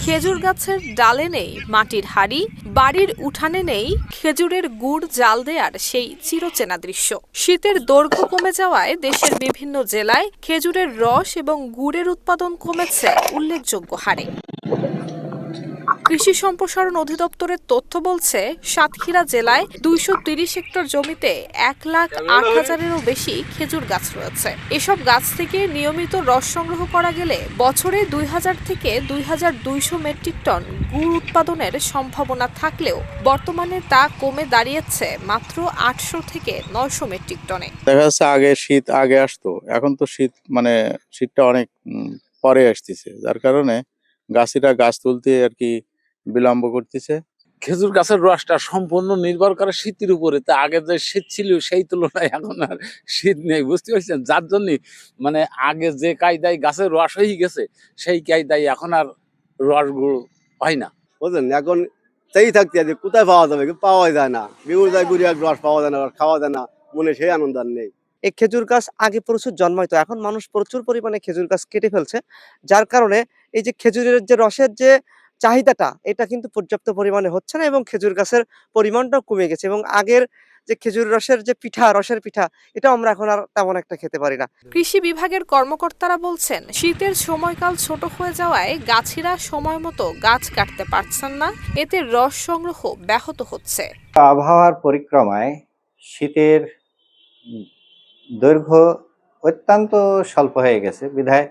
খেজুর গাছের ডালে নেই মাটির হাড়ি, বাড়ির উঠানে নেই খেজুরের গুড় জাল দেয়ার সেই চিরচেনা দৃশ্য। শীতের দৈর্ঘ্য কমে যাওয়ায় দেশের বিভিন্ন জেলায় খেজুরের রস এবং গুড়ের উৎপাদন কমেছে উল্লেখযোগ্য হারে। কৃষি সম্প্রসারণ অধিদপ্তরের তথ্য বলছে, সাতক্ষীরা জেলায় ২৩০ হেক্টর জমিতে ১,০৮,০০০-এরও বেশি খেজুর গাছ রয়েছে। এসব গাছ থেকে নিয়মিত রস সংগ্রহ করা গেলে বছরে ২,০০০ থেকে ২,২০০ মেট্রিক টন গুড় উৎপাদনের সম্ভাবনা থাকলেও বর্তমানে তা কমে দাঁড়িয়েছে মাত্র ৮০০ থেকে ৯০০ মেট্রিক টনে। দেখা যাচ্ছে আগে শীত আগে আসতো, এখন তো শীতটা অনেক পরে আসতেছে, যার কারণে গাছিরা গাছ তুলতে আর কি বিলম্ব করতেছে। খেজুর গাছের রসটা সম্পূর্ণ নির্ভর করে শীতের উপরে। তা আগে যে শীত ছিল সেই তুলনায় এখন আর শীত নেই, বুঝতে পারছেন? যার জন্য আগে যে কায়দায় গাছের রস হয়ে গেছে সেই কায়দায় এখন আর রসগুলো হয় না, বুঝলেন? এখন সেই থাকতে আছে, কোথায় পাওয়া যাবে? পাওয়া যায় না। বিগুড় যায় গুড়ি, এক রস পাওয়া যায় না, খাওয়া যায় না, মনে সেই আনন্দ আর নেই। এই খেজুর গাছ আগে প্রচুর জন্মাইতো, এখন মানুষ প্রচুর পরিমাণে খেজুর গাছ কেটে ফেলছে, যার কারণে এই যে খেজুরের যে রসের যে চাহিদাটা এটা কিন্তু পর্যাপ্ত পরিমাণে হচ্ছে না এবং খেজুর গাছের পরিমাণটাও কমে গেছে। এবং আগের যে খেজুর রসের যে রসের পিঠা, এটা আমরা এখন আর তেমন একটা খেতে পারি না। কৃষি বিভাগের কর্মকর্তারা বলছেন, শীতের সময়কাল ছোট হয়ে যাওয়ায় গাছিরা সময় মতো গাছ কাটতে পারছেন না, এতে রস সংগ্রহ ব্যাহত হচ্ছে। আবহাওয়ার পরিক্রমায় শীতের দৈর্ঘ্য অত্যন্ত স্বল্প হয়ে গেছে বিধায়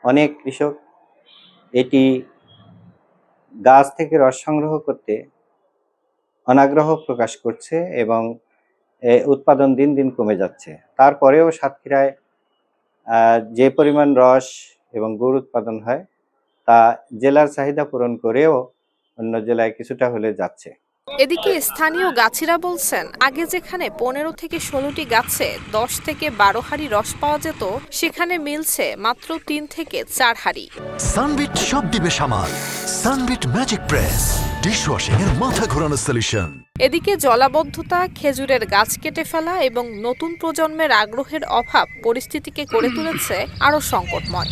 অনেক কৃষক এটি গাছ থেকে রস সংগ্রহ করতে অনাগ্রহ প্রকাশ করছে এবং উৎপাদন দিন দিন কমে যাচ্ছে। তারপরেও সাতক্ষীরায় যে পরিমাণ রস এবং গুড় উৎপাদন হয় তা জেলার চাহিদা পূরণ করেও অন্য জেলায় কিছুটা হলে যাচ্ছে। এদিকে স্থানীয় গাছিরা বলছেন, আগে যেখানে ১৫ থেকে ১৬টি গাছে ১০ থেকে ১২ হাঁড়ি রস পাওয়া যেত, সেখানে মিলছে মাত্র ৩ থেকে ৪ হাঁড়ি। সানবিট সব দিবে সামাল। সানবিট ম্যাজিক প্রেস ডিশওয়াশিং এর মাথা ঘোরানো সলিউশন। এদিকে জলাবদ্ধতা, খেজুরের গাছ কেটে ফেলা এবং নতুন প্রজন্মের আগ্রহের অভাব পরিস্থিতিকে করে তুলেছে আরও সংকটময়।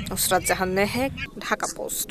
নুসরাত জাহান মেহেক, ঢাকা পোস্ট।